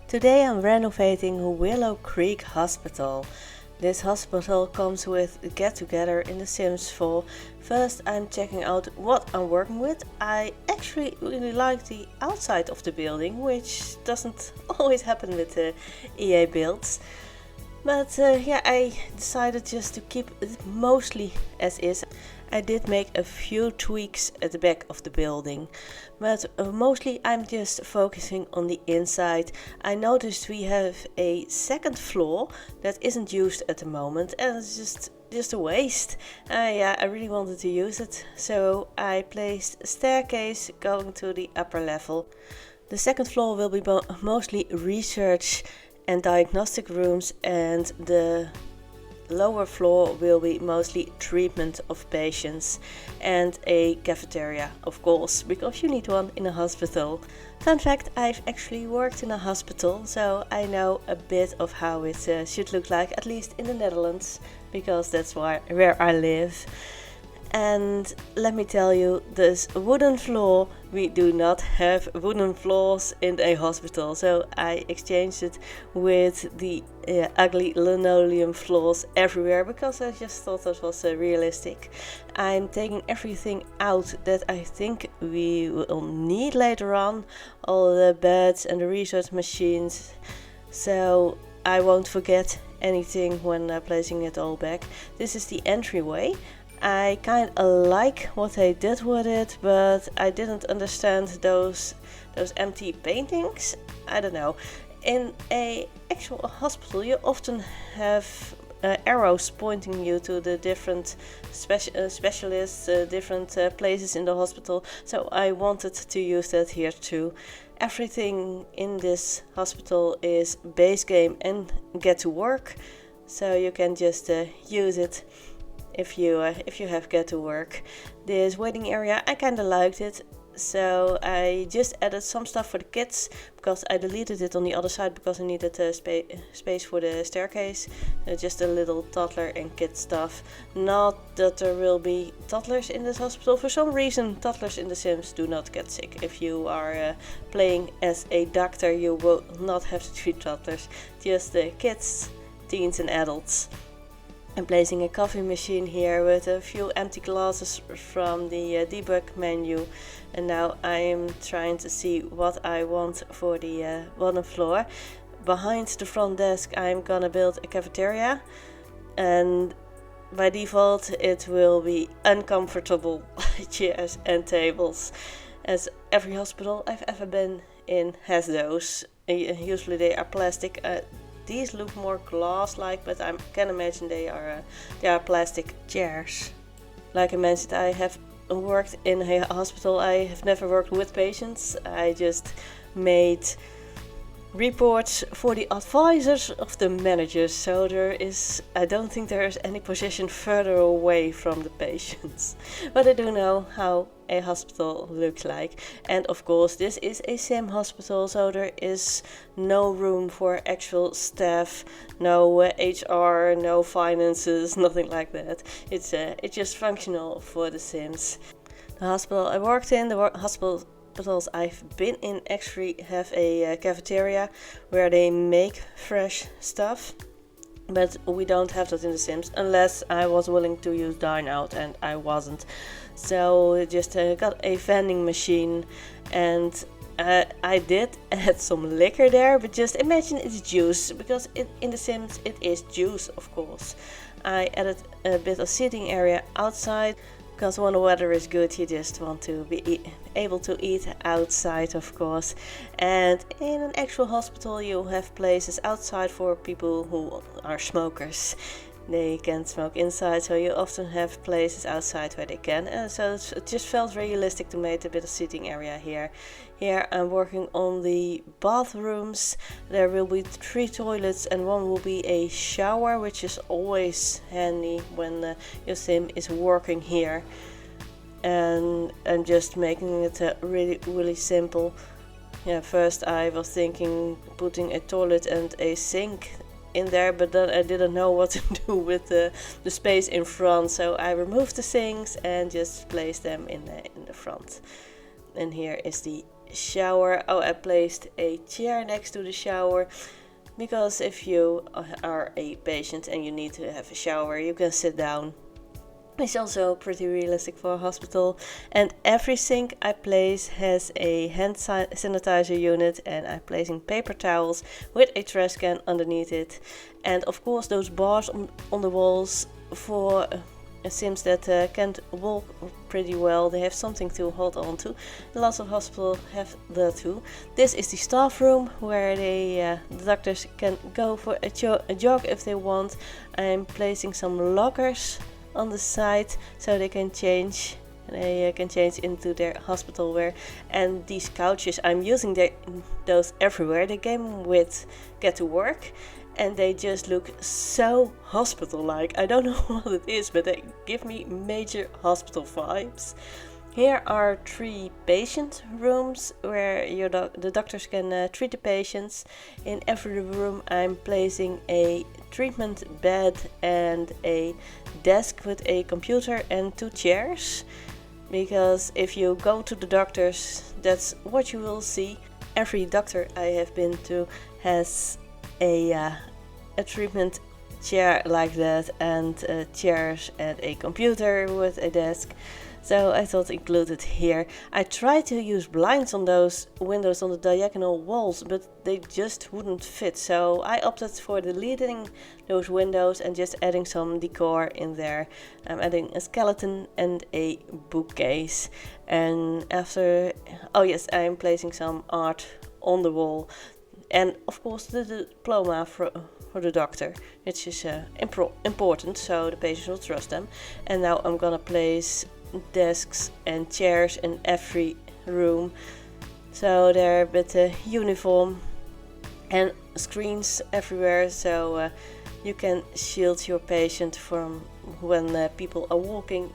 Today I'm renovating Willow Creek Hospital. This hospital comes with a get-together in The Sims 4. First I'm checking out what I'm working with. I actually really like the outside of the building, which doesn't always happen with the EA builds. But I decided just to keep it mostly as is. I did make a few tweaks at the back of the building, but mostly I'm just focusing on the inside. I noticed we have a second floor that isn't used at the moment, and it's just a waste. I really wanted to use it, so I placed a staircase going to the upper level. The second floor will be mostly research and diagnostic rooms, and the lower floor will be mostly treatment of patients and a cafeteria, of course, because you need one in a hospital. Fun fact, I've actually worked in a hospital, so I know a bit of how it should look like, at least in the Netherlands, because that's where I live. And let me tell you, this wooden floor, we do not have wooden floors in a hospital, so I exchanged it with the ugly linoleum floors everywhere because I just thought that was realistic. I'm taking everything out that I think we will need later on, all the beds and the research machines, so I won't forget anything when placing it all back. This is the entryway. I kind of like what they did with it, but I didn't understand those empty paintings. I don't know. In a actual hospital, you often have arrows pointing you to the different specialists, different places in the hospital. So I wanted to use that here too. Everything in this hospital is base game and get to work, so you can just use it if you have get to work. This waiting area, I kind of liked it, so I just added some stuff for the kids because I deleted it on the other side because I needed space for the staircase. Just a little toddler and kid stuff. Not that there will be toddlers in this hospital. For some reason toddlers in The Sims do not get sick. If you are playing as a doctor, you will not have to treat toddlers, just kids, teens and adults. I'm placing a coffee machine here with a few empty glasses from the debug menu, and now I'm trying to see what I want for the bottom floor. Behind the front desk I'm gonna build a cafeteria, and by default it will be uncomfortable chairs and tables, as every hospital I've ever been in has those. Usually they are plastic. These look more glass-like, but I can imagine they are plastic chairs. Like I mentioned, I have worked in a hospital. I have never worked with patients. I just made reports for the advisors of the managers. So I don't think there is any position further away from the patients. But I do know how a hospital looks like. And of course this is a sim hospital, so there is no room for actual staff, no HR, no finances, nothing like that. It's just functional for the Sims. The hospital I worked in, the hospitals I've been in actually have a cafeteria where they make fresh stuff, but we don't have that in The Sims unless I was willing to use dine out, and I wasn't. So just got a vending machine, and I did add some liquor there, but just imagine it's juice, because in The Sims it is juice, of course. I added a bit of seating area outside, because when the weather is good you just want to be able to eat outside, of course. And in an actual hospital you have places outside for people who are smokers. They can't smoke inside, so you often have places outside where they can. And so it just felt realistic to make a bit of seating area here. Here I'm working on the bathrooms. There will be 3 toilets and one will be a shower, which is always handy when your sim is working here. And I'm just making it really simple. First I was thinking putting a toilet and a sink in there, but then I didn't know what to do with the space in front, so I removed the sinks and just placed them in the front. And here is the shower. Oh, I placed a chair next to the shower, because if you are a patient and you need to have a shower, you can sit down. It's also pretty realistic for a hospital, and every sink I place has a hand sanitizer unit, and I'm placing paper towels with a trash can underneath it. And of course those bars on the walls for Sims that can't walk pretty well, they have something to hold on to. Lots of hospitals have that too. This is the staff room where the doctors can go for a jog if they want. I'm placing some lockers on the side so they can change. They can change into their hospital wear. And these couches, I'm using those everywhere. They came with Get to Work, and they just look so hospital-like. I don't know what it is, but they give me major hospital vibes. Here are 3 patient rooms where the doctors can treat the patients. In every room I'm placing a treatment bed and a desk with a computer and 2 chairs. Because if you go to the doctors, that's what you will see. Every doctor I have been to has a treatment chair like that, and chairs and a computer with a desk. So I thought included here. I tried to use blinds on those windows on the diagonal walls, but they just wouldn't fit. So I opted for deleting those windows and just adding some decor in there. I'm adding a skeleton and a bookcase. And after, oh yes, I'm placing some art on the wall. And of course the diploma for the doctor, which is important, so the patients will trust them. And now I'm gonna place desks and chairs in every room, so they're a bit uniform, and screens everywhere, so you can shield your patient from when people are walking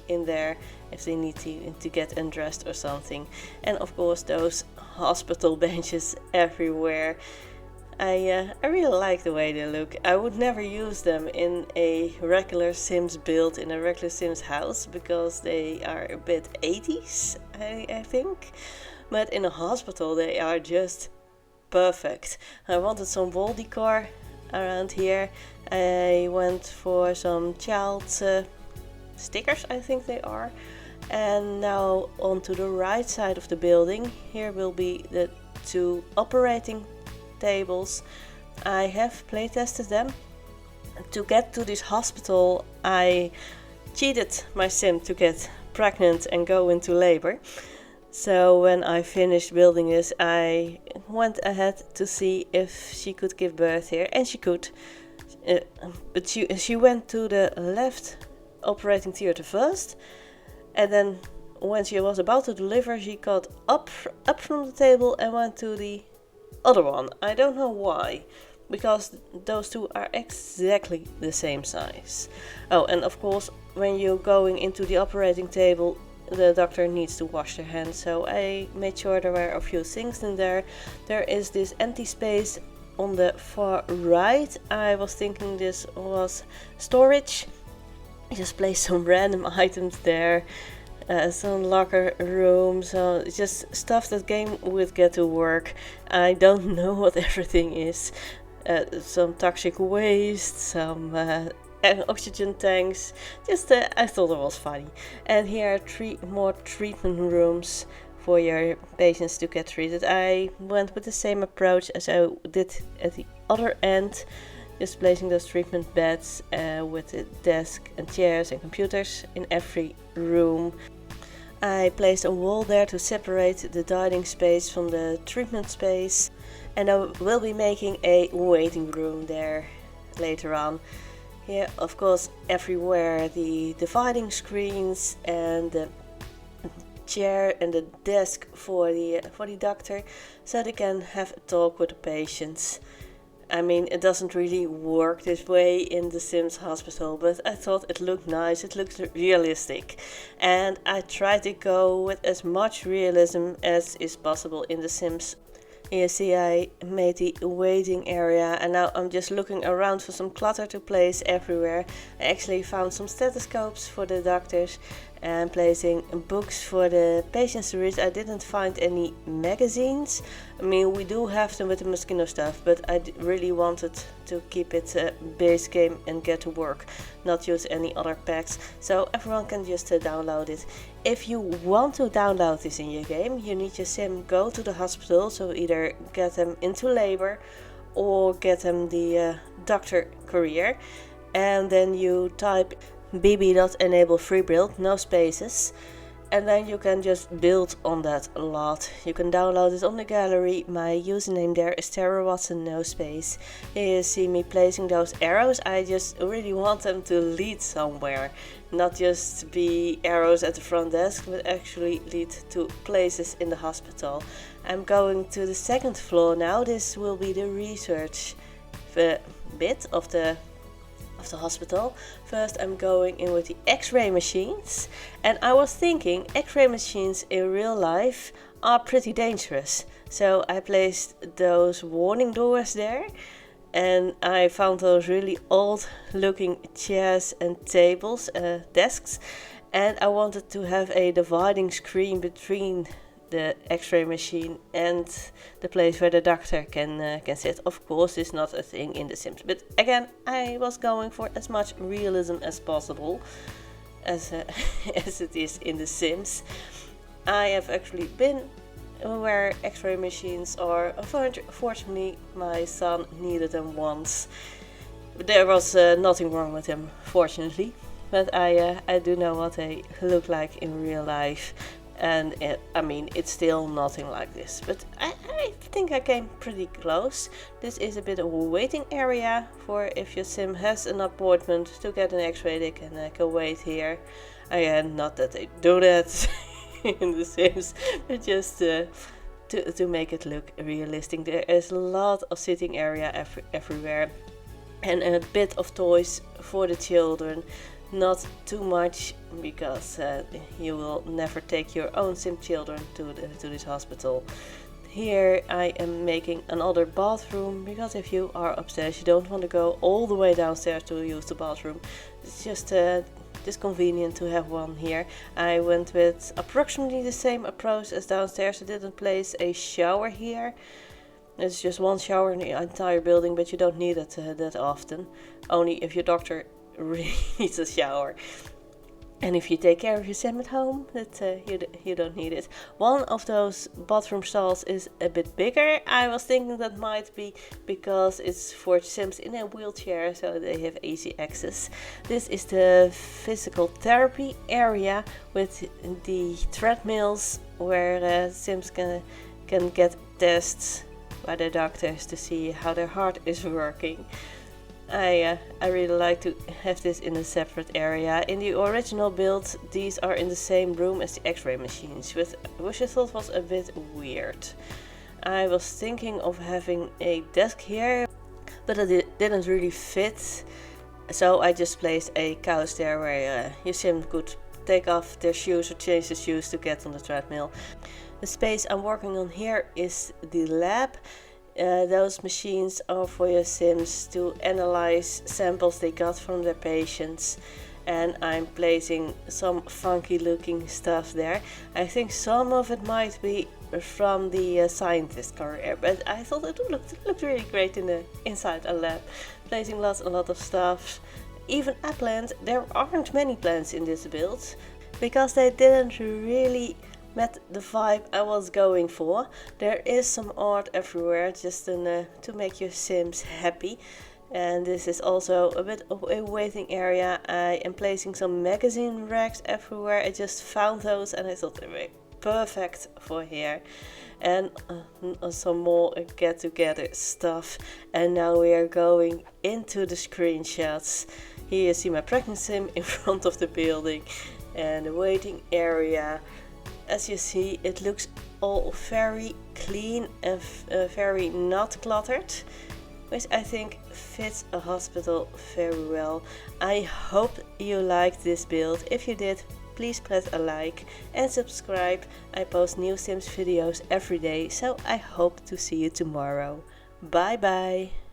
in there if they need to get undressed or something. And of course those hospital benches everywhere. I really like the way they look. I would never use them in a regular Sims build, in a regular Sims house, because they are a bit 80s, I think. But in a hospital they are just perfect. I wanted some wall decor around here. I went for some child stickers, I think they are. And now onto the right side of the building, here will be the 2 operating tables. I have playtested them. To get to this hospital, I cheated my sim to get pregnant and go into labor. So when I finished building this, I went ahead to see if she could give birth here, and she could. But she went to the left operating theater first, and then when she was about to deliver, she got up from the table and went to the other one. I don't know why, because those 2 are exactly the same size. Oh, and of course when you're going into the operating table, the doctor needs to wash their hands, so I made sure there were a few things in there. There is this empty space on the far right. I was thinking this was storage. I just placed some random items there. Some locker rooms, so just stuff that came with Get to Work. I don't know what everything is. Some toxic waste, some oxygen tanks. Just I thought it was funny. And here are 3 more treatment rooms for your patients to get treated. I went with the same approach as I did at the other end, just placing those treatment beds with a desk and chairs and computers in every room. I placed a wall there to separate the dining space from the treatment space, and I will be making a waiting room there later on. Here, of course, everywhere the dividing screens and the chair and the desk for the doctor, so they can have a talk with the patients. I mean, it doesn't really work this way in the Sims hospital, but I thought it looked nice, it looked realistic. And I tried to go with as much realism as is possible in the Sims. You see, I made the waiting area, and now I'm just looking around for some clutter to place everywhere. I actually found some stethoscopes for the doctors, and placing books for the patients to read. I didn't find any magazines. I mean, we do have them with the Moschino stuff, but I really wanted to keep it a base game and get to work, not use any other packs, so everyone can just download it. If you want to download this in your game, you need your sim go to the hospital, so either get them into labor or get them the doctor career, and then you type bb.enable free build, no spaces, and then you can just build on that a lot. You can download it on the gallery. My username there is TerahWatson, no space. Here you see me placing those arrows. I just really want them to lead somewhere, not just be arrows at the front desk, but actually lead to places in the hospital. I'm going to the second floor now. This will be the research bit of the hospital. First I'm going in with the x-ray machines, and I was thinking x-ray machines in real life are pretty dangerous, so I placed those warning doors there, and I found those really old looking chairs and tables, desks, and I wanted to have a dividing screen between the x-ray machine and the place where the doctor can sit. Of course, it's not a thing in The Sims, but again, I was going for as much realism as possible, as as it is in The Sims. I have actually been where x-ray machines are. Unfortunately, my son needed them once. There was nothing wrong with them, fortunately, but I do know what they look like in real life. And I mean, it's still nothing like this, but I think I came pretty close. This is a bit of a waiting area for if your sim has an appointment to get an x-ray, they can wait here. Again, not that they do that in The Sims, but just to make it look realistic. There is a lot of sitting area everywhere, and a bit of toys for the children. Not too much, because you will never take your own sim children to this hospital. Here I am making another bathroom, because if you are upstairs you don't want to go all the way downstairs to use the bathroom. It's just convenient to have one here. I went with approximately the same approach as downstairs. I didn't place a shower here. It's just one shower in the entire building, but you don't need it that often. Only if your doctor really needs a shower, and if you take care of your sim at home, that you don't need it. One of those bathroom stalls is a bit bigger. I was thinking that might be because it's for sims in a wheelchair, so they have easy access. This is the physical therapy area with the treadmills where sims can get tests by the doctors to see how their heart is working. I really like to have this in a separate area. In the original build, these are in the same room as the x-ray machines, which I thought was a bit weird. I was thinking of having a desk here, but it didn't really fit, so I just placed a couch there where your sim could take off their shoes or change the shoes to get on the treadmill. The space I'm working on here is the lab. Those machines are for your sims to analyze samples they got from their patients, and I'm placing some funky looking stuff there. I think some of it might be from the scientist career, but I thought it looked really great inside a lab. Placing a lot of stuff, even a plant. There aren't many plants in this build, because they didn't really met the vibe I was going for. There is some art everywhere, just to make your sims happy. And this is also a bit of a waiting area. I am placing some magazine racks everywhere. I just found those and I thought they were perfect for here. And some more get together stuff. And now we are going into the screenshots. Here you see my pregnant sim in front of the building and the waiting area. As you see, it looks all very clean and very not cluttered, which I think fits a hospital very well. I hope you liked this build. If you did, please press a like and subscribe. I post new Sims videos every day, so I hope to see you tomorrow. Bye bye!